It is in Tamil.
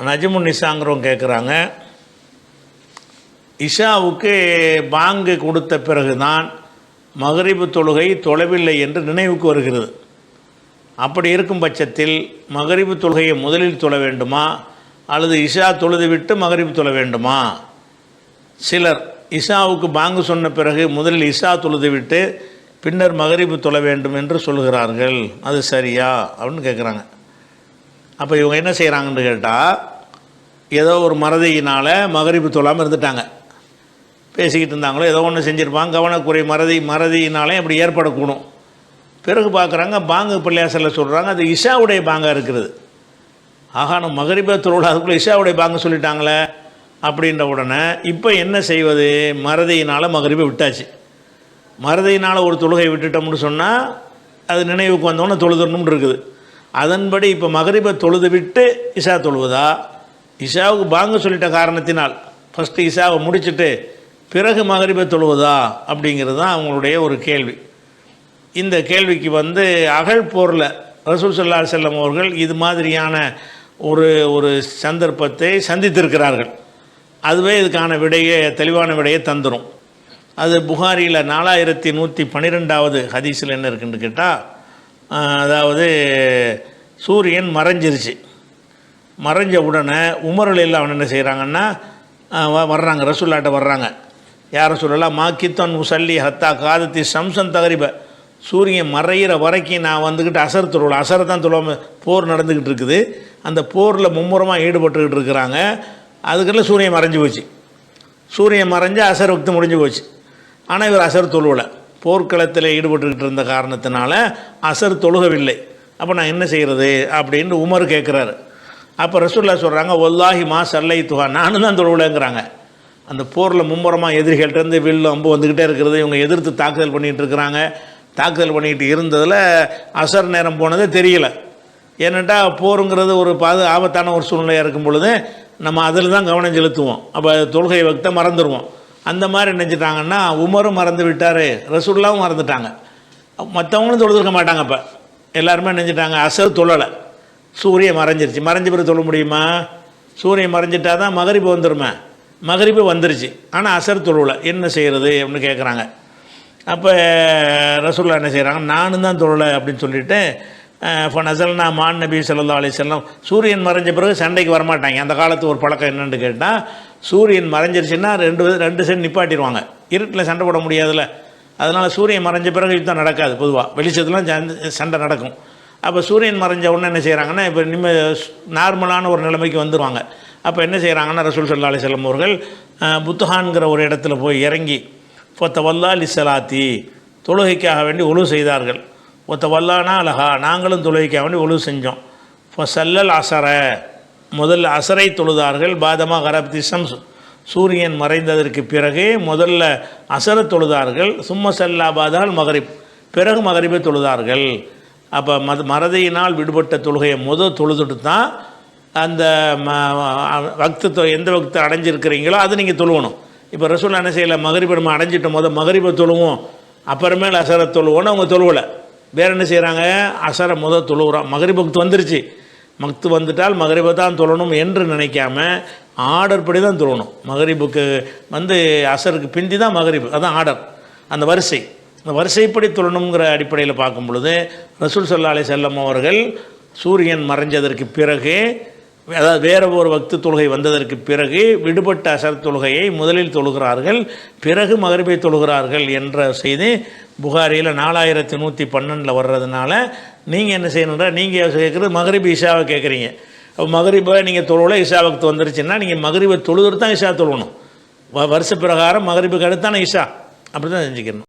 நஜ்முன் நிசாங்கிறவங்க கேட்குறாங்க, இஷாவுக்கு பாங்கு கொடுத்த பிறகு தான் மகரிபு தொழுகை தொழவில்லை என்று நினைவுக்கு வருகிறது. அப்படி இருக்கும் பட்சத்தில் மகரிபு தொழுகையை முதலில் தொழ வேண்டுமா அல்லது இஷா தொழுது விட்டு மகரிபு தொழ வேண்டுமா? சிலர் இஷாவுக்கு பாங்கு சொன்ன பிறகு முதலில் இஷா தொழுது விட்டு பின்னர் மகரிபு தொழ வேண்டும் என்று சொல்கிறார்கள். அது சரியா அப்படின்னு கேட்குறாங்க. அப்போ இவங்க என்ன செய்கிறாங்கன்னு கேட்டால், ஏதோ ஒரு மறதியினால் மகரிபு தொழாமல் இருந்துட்டாங்க, பேசிக்கிட்டு இருந்தாங்களோ ஏதோ ஒன்று செஞ்சுருப்பாங்க, கவனக்குறை மறதியினாலே அப்படி ஏற்படக்கூடும். பிறகு பார்க்குறாங்க பாங்கு பள்ளியாசலில் சொல்கிறாங்க அது இஷாவுடைய பாங்காக இருக்கிறது. ஆகா, நம்ம மகரிபை தொழுவ அதுக்குள்ளே இஷாவுடைய பாங்கு சொல்லிட்டாங்களே அப்படின்ற உடனே இப்போ என்ன செய்வது? மறதியினால் மகரிபை விட்டாச்சு. மறதியினால் ஒரு தொழுகை விட்டுட்டோம்னு சொன்னால் அது நினைவுக்கு வந்தோன்னே தொழுதணும்னு இருக்குது. அதன்படி இப்போ மகரிபை தொழுது விட்டு இஷா தொழுவதா, இஷாவுக்கு பாங்கு சொல்லிட்ட காரணத்தினால் ஃபஸ்ட்டு இஷாவை முடிச்சுட்டு பிறகு மகரிபை தொழுவதா அப்படிங்கிறது தான் அவங்களுடைய ஒரு கேள்வி. இந்த கேள்விக்கு அகழ் போரில் ரசூல் ஸல்லல்லாஹு அலைஹி வஸல்லம் அவர்கள் இது மாதிரியான ஒரு சந்தர்ப்பத்தை சந்தித்திருக்கிறார்கள். அதுவே இதுக்கான விடையை, தெளிவான விடையை தந்துடும். அது புகாரியில் 4112வது ஹதீஸில் என்ன இருக்குன்னு கேட்டால், அதாவது சூரியன் மறைஞ்சிருச்சு. மறைஞ்ச உடனே உமரில் எல்லாம் என்ன செய்கிறாங்கன்னா வர்றாங்க, ரசூல்லாட்ட வர்றாங்க. யாரை சொல்லலாம், மாக்கித்தன் முசல்லி ஹத்தா காதத்தி சம்சன் தகரிப, சூரியன் மறையிற வரைக்கும் நான் வந்துக்கிட்டு அசர் தொழுவல, அசரை தான் தொழுவாமல் போர் நடந்துக்கிட்டு இருக்குது. அந்த போரில் மும்முரமாக ஈடுபட்டுக்கிட்டு இருக்கிறாங்க. அதுக்கெல்லாம் சூரியன் மறைஞ்சி போச்சு. சூரியன் மறைஞ்சு அசர் வக்து முடிஞ்சு போச்சு. ஆனால் இவர் அசர் தொழுவலை, போர்க்களத்தில் ஈடுபட்டுக்கிட்டு இருந்த காரணத்தினால அசர் தொழுகவில்லை. அப்போ நான் என்ன செய்கிறது அப்படின்னு உமர் கேட்குறாரு. அப்போ ரசூலுல்லாஹ் சொல்கிறாங்க, வல்லாஹி மா சல்லை துஹா, நானும் தான் தொழுவலைங்கிறாங்க. அந்த போரில் மும்முரமாக எதிரிகள்கிட்டருந்து வில்லு அம்பு வந்துக்கிட்டே இருக்கிறது, இவங்க எதிர்த்து தாக்குதல் பண்ணிகிட்டு இருக்கிறாங்க. தாக்குதல் பண்ணிக்கிட்டு இருந்ததில் அசர் நேரம் போனதே தெரியல. ஏன்னாட்டா போருங்கிறது ஒரு ஆபத்தான ஒரு சூழ்நிலையாக இருக்கும் பொழுது நம்ம அதில் தான் கவனம் செலுத்துவோம். அப்போ தொழுகை வக்தை மறந்துடுவோம். அந்த மாதிரி நினச்சிட்டாங்கன்னா உமரும் மறந்து விட்டார், ரசூலுல்லாவும் மறந்துட்டாங்க, மற்றவங்களும் தொழுதுருக்க மாட்டாங்க. இப்போ எல்லாருமே நினச்சிட்டாங்க அசர் தொழலை, சூரியன் மறைஞ்சிருச்சு. மறைஞ்ச பிறகு தொழ முடியுமா? சூரியன் மறைஞ்சிட்டா தான் மகரிபு வந்துடுமே. மகரிபு வந்துருச்சு, ஆனால் அசர் தொழுவலை, என்ன செய்கிறது அப்படின்னு கேட்குறாங்க. அப்போ ரசூலுல்லாஹ் என்ன செய்கிறாங்க, நானும் தான் தொழலை அப்படின்னு சொல்லிவிட்டு இப்போ நசல்னா மான் நபி ஸல்லல்லாஹு அலைஹி வஸல்லம், சூரியன் மறைஞ்ச பிறகு சண்டைக்கு வரமாட்டாங்க. அந்த காலத்து ஒரு பழக்கம் என்னென்னு கேட்டால், சூரியன் மறைஞ்சிருச்சுன்னா ரெண்டு சைடு நிப்பாட்டிடுவாங்க. இருட்டில் சண்டை போட முடியாதுல்ல, அதனால் சூரியன் மறைஞ்ச பிறகு யுத்தம் நடக்காது. பொதுவாக வெளிச்சத்துலாம் சண்டை நடக்கும். அப்போ சூரியன் மறைஞ்ச உடனே என்ன செய்கிறாங்கன்னா, இப்போ நார்மலான ஒரு நிலைமைக்கு வந்துடுவாங்க. அப்போ என்ன செய்கிறாங்கன்னா ரசூல் ஸல்லல்லாஹு அலைஹி வஸல்லம் அவர்கள் புத்துஹான்கிற ஒரு இடத்துல போய் இறங்கி ஃபத்தவல்லா லிஸ்ஸலாத்தி, தொழுகைக்காக வேண்டி ஒழு செய்தார்கள். ஒத்தவல்லானா அலஹா, நாங்களும் தொழுகைக்காக வேண்டி ஒழு செஞ்சோம். ஃபசல்லல் அசர, முதல் அசரை தொழுதார்கள். பாதமா கரப்தி ஷம்ஸ், சூரியன் மறைந்ததற்கு பிறகு முதல்ல அசரை தொழுதார்கள். சும்ம சல்லா பாதால் மகரிப், பிறகு மகரிபை தொழுதார்கள். அப்போ மறதியினால் விடுபட்ட தொழுகையை தொழுதுட்டு தான் அந்த வக்து, எந்த வக்து அடைஞ்சிருக்கிறீங்களோ அது நீங்கள் தொழுவணும். இப்போ ரசூலுல்லாஹ் என்ன செய்யலை, மகரிபை நம்ம அடைஞ்சிட்டோம், மகரிபை தொழுவோம் அப்புறமேல் அசரை தொழுவோன்னு அவங்க தொழுவலை. வேறு என்ன செய்கிறாங்க, அசரை தொழுகிறோம். மகரிப் வக்து வந்துருச்சு, மக்து வந்துட்டால் மகரிபை தான் தொழணும் என்று நினைக்காம ஆர்டர் படி தான் தொழணும். மகரிபுக்கு அசருக்கு பிந்தி தான் மகரிபு, அதுதான் ஆர்டர். அந்த வரிசைப்படி தொழணுங்கிற அடிப்படையில் பார்க்கும் பொழுது ரசூல் ஸல்லல்லாஹு அலைஹி வஸல்லம் அவர்கள் சூரியன் மறைஞ்சதற்கு பிறகு, அதாவது வேறு ஒரு வக்து தொழுகை வந்ததற்கு பிறகு விடுபட்ட அசர் தொழுகையை முதலில் தொழுகிறார்கள், பிறகு மகரிபை தொழுகிறார்கள் என்ற செய்தி புகாரியில் 4112 வர்றதுனால நீங்கள் என்ன செய்யணுன்ற, நீங்கள் கேட்குறது மகரிபு இஷாவை கேட்குறீங்க. அப்போ மகரிபை நீங்கள் தொழுவலை, இஷா வக்து வந்துருச்சுன்னா நீங்கள் மகரிபை தொழுதுட்டு தான் இஷா தொழுவணும். வருஷ பிரகாரம் மகரிபுக்கு அடுத்தான இஷா, அப்படி தான் செஞ்சுக்கணும்.